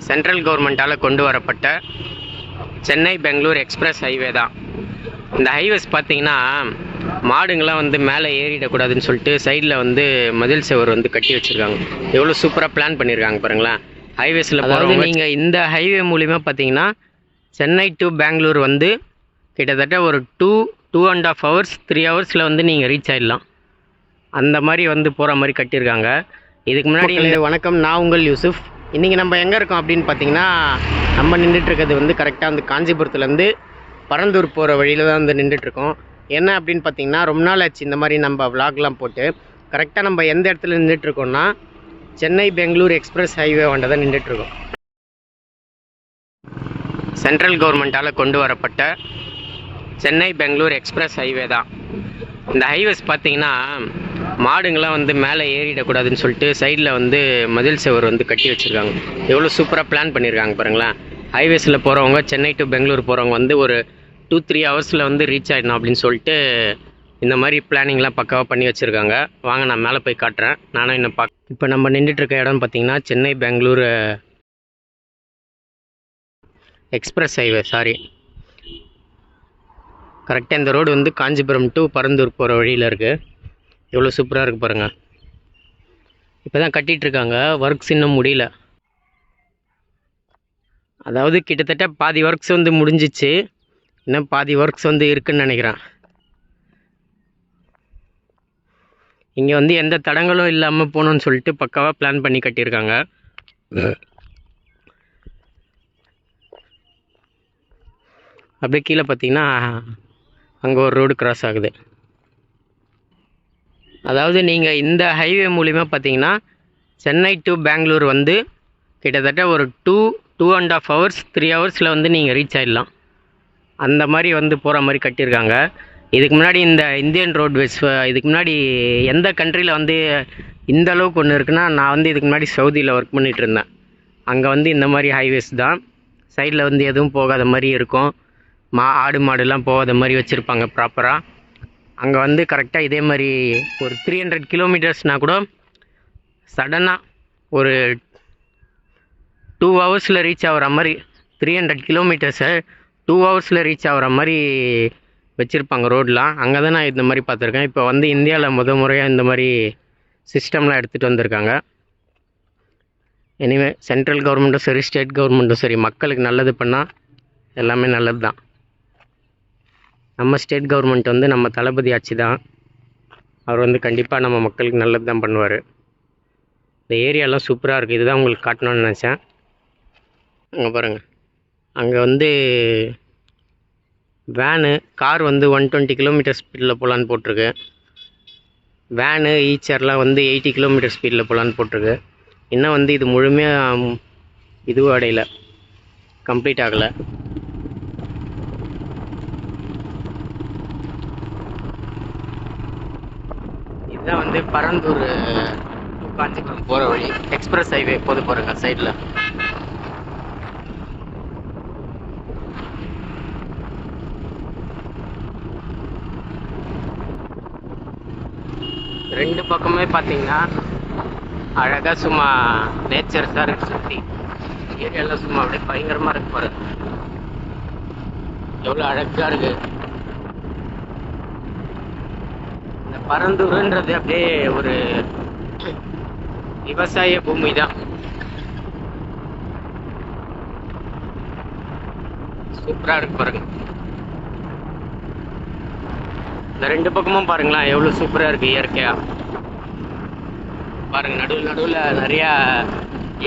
Central கவர்மெண்ட்டால் கொண்டு வரப்பட்ட Chennai Bangalore express highway தான். இந்த ஹைவேஸ் பார்த்தீங்கன்னா மாடுங்கள்லாம் வந்து மேலே ஏறிடக்கூடாதுன்னு சொல்லிட்டு சைடில் வந்து மதில் செவர் வந்து கட்டி வச்சுருக்காங்க. எவ்வளோ சூப்பராக பிளான் பண்ணியிருக்காங்க பாருங்களேன். ஹைவேஸில் போகிறவங்க நீங்கள் இந்த ஹைவே மூலிமா பார்த்தீங்கன்னா சென்னை டு பெங்களூர் வந்து கிட்டத்தட்ட ஒரு 2.5 hours 3 hours வந்து நீங்கள் ரீச் ஆகிடலாம். அந்த மாதிரி வந்து போகிற மாதிரி கட்டியிருக்காங்க. இதுக்கு முன்னாடி வணக்கம், நான் உங்கள் யூசுஃப். இன்றைக்கி நம்ம எங்கே இருக்கோம் அப்படின்னு பார்த்தீங்கன்னா, நம்ம நின்றுட்டுருக்கிறது வந்து கரெக்டாக வந்து காஞ்சிபுரத்துலேருந்து பரந்தூர் போகிற வழியில் தான் வந்து நின்றுட்டுருக்கோம். என்ன அப்படின்னு பார்த்தீங்கன்னா, ரொம்ப நாள் ஆச்சு இந்த மாதிரி நம்ம விளாக்லாம் போட்டு. கரெக்டாக நம்ம எந்த இடத்துல நின்றுட்டுருக்கோம்னா சென்னை பெங்களூர் எக்ஸ்பிரஸ் ஹைவே வண்ட தான் நின்றுட்டுருக்கோம். சென்ட்ரல் கவர்மெண்ட்டால் கொண்டு வரப்பட்ட சென்னை பெங்களூர் எக்ஸ்பிரஸ் ஹைவே தான். இந்த ஹைவேஸ் பார்த்தீங்கன்னா மாடுங்கள்லாம் வந்து மேலே ஏறிடக்கூடாதுன்னு சொல்லிட்டு சைடில் வந்து மதில் செவர் வந்து கட்டி வச்சுருக்காங்க. எவ்வளோ சூப்பராக பிளான் பண்ணியிருக்காங்க பாருங்களேன். ஹைவேஸில் போகிறவங்க சென்னை டு பெங்களூர் போகிறவங்க வந்து ஒரு 2-3 hours வந்து ரீச் ஆகிடணும் அப்படின்னு சொல்லிட்டு இந்த மாதிரி பிளானிங்லாம் பக்காவாக பண்ணி வச்சுருக்காங்க. வாங்க நான் மேலே போய் காட்டுறேன். நானும் இன்னும் இப்போ நம்ம நின்றுட்டுருக்க இடம் பார்த்தீங்கன்னா சென்னை பெங்களூர் எக்ஸ்பிரஸ் ஹைவே. கரெக்டாக இந்த ரோடு வந்து காஞ்சிபுரம் டு பரந்தூர் போகிற வழியில் இருக்குது. எவ்வளோ சூப்பராக இருக்குது பாருங்கள். இப்போ தான் கட்டிகிட்ருக்காங்க, ஒர்க்ஸ் இன்னும் முடியல. அதாவது கிட்டத்தட்ட பாதி ஒர்க்ஸ் வந்து முடிஞ்சிச்சு, இன்னும் பாதி ஒர்க்ஸ் வந்து இருக்குதுன்னு நினைக்கிறேன். இங்கே வந்து எந்த தடங்களும் இல்லாமல் போகணுன்னு சொல்லிட்டு பக்காவாக பிளான் பண்ணி கட்டியிருக்காங்க. அப்படியே கீழே பார்த்தீங்கன்னா அங்கே ஒரு ரோடு கிராஸ் ஆகுது. அதாவது நீங்கள் இந்த ஹைவே மூலிமா பார்த்தீங்கன்னா சென்னை டு பெங்களூர் வந்து கிட்டத்தட்ட ஒரு 2.5 hours 3 hours வந்து நீங்கள் ரீச் ஆகிடலாம். அந்த மாதிரி வந்து போகிற மாதிரி கட்டியிருக்காங்க. இதுக்கு முன்னாடி இந்த இந்தியன் ரோட்வேஸ் இதுக்கு முன்னாடி எந்த கண்ட்ரியில் வந்து இந்த அளவுக்கு ஒன்று இருக்குன்னா, நான் வந்து இதுக்கு முன்னாடி சவுதியில் ஒர்க் பண்ணிகிட்டு இருந்தேன். அங்கே வந்து இந்த மாதிரி ஹைவேஸ் தான். சைடில் வந்து எதுவும் போகாத மாதிரி இருக்கும். ஆடு மாடுலாம் போகாத மாதிரி வச்சுருப்பாங்க ப்ராப்பராக. அங்கே வந்து கரெக்டாக இதே மாதிரி ஒரு 300 kilometers கூட சடனாக ஒரு 2 hours ரீச் ஆகிற மாதிரி 300 kilometers 2 hours ரீச் ஆகிற மாதிரி வச்சுருப்பாங்க ரோடெலாம். அங்கே தான் நான் இந்த மாதிரி பார்த்துருக்கேன். இப்போ வந்து இந்தியாவில் முறையாக இந்த மாதிரி சிஸ்டம்லாம் எடுத்துகிட்டு வந்திருக்காங்க. எனிவே சென்ட்ரல் கவர்மெண்ட்டும் சரி ஸ்டேட் கவர்மெண்ட்டும் சரி மக்களுக்கு நல்லது பண்ணால் எல்லாமே நல்லது தான். நம்ம ஸ்டேட் கவர்மெண்ட் வந்து நம்ம தளபதி ஆட்சி தான். அவர் வந்து கண்டிப்பாக நம்ம மக்களுக்கு நல்லது தான் பண்ணுவார். இந்த ஏரியாலாம் சூப்பராக இருக்குது. இதுதான் உங்களுக்கு காட்டணும்னு நினச்சேன். அங்கே பாருங்கள், அங்கே வந்து வேனு கார் வந்து 120 kilometers ஸ்பீடில் போகலான்னு போட்டிருக்கு. வேனு ஈச்சர்லாம் வந்து 80 kilometers ஸ்பீடில் போகலான்னு போட்டிருக்கு. இன்னும் வந்து இது முழுமையாக இதுவும் அடையலை, கம்ப்ளீட் ஆகலை. இதுதான் வந்து பரந்தூர் காஞ்சிபுரம் போகிற வழி. எக்ஸ்பிரஸ் ஹைவே போது போகிறேங்க சைடில். ரெண்டு பக்கமே பார்த்தீங்கன்னா அழகாக சும்மா நேச்சர் சார் சுற்றி ஏரியாலாம் சும்மா அப்படியே பயங்கரமாக இருக்கு பாருங்க. எவ்வளோ அழகாக இருக்குது. இந்த பரந்தூருன்றது அப்படியே ஒரு விவசாய பூமி தான். சூப்பராக இருக்கு பாருங்க. இந்த ரெண்டு பக்கமும் பாருங்களேன் எவ்வளோ சூப்பராக இருக்குது இயற்கையாக. பாருங்கள், நடுவில் நிறையா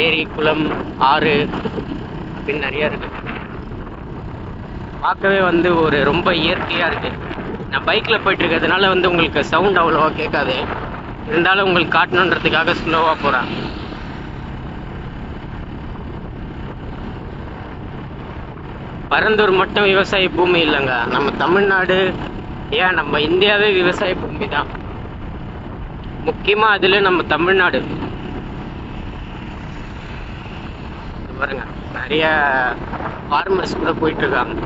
ஏரி குளம் ஆறு அப்படின்னு நிறையா இருக்குது. பார்க்கவே வந்து ஒரு ரொம்ப இயற்கையாக இருக்குது. நான் பைக்கில் போயிட்டுருக்கிறதுனால வந்து உங்களுக்கு சவுண்ட் அவ்வளோவா கேட்காது. இருந்தாலும் உங்களுக்கு காட்டணுன்றதுக்காக ஸ்லோவாக போகிறேன். பரந்தூர் மட்டும் விவசாய பூமி இல்லைங்க, நம்ம தமிழ்நாடு ஏன் நம்ம இந்தியாவே விவசாய பூமி தான். முக்கியமாக அதில் நம்ம தமிழ்நாடு பாருங்க, நிறைய ஃபார்மர்ஸ் கூட போயிட்டுருக்காங்க.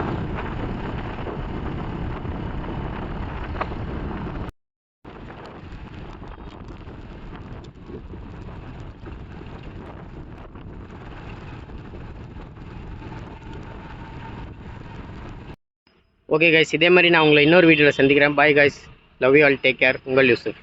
ஓகே கைஸ், இதே மாதிரி நான் உங்களை இன்னொரு வீடியோவில் சந்திக்கிறேன். Bye guys, love you all, take care. உங்கள் யூசுஃப்.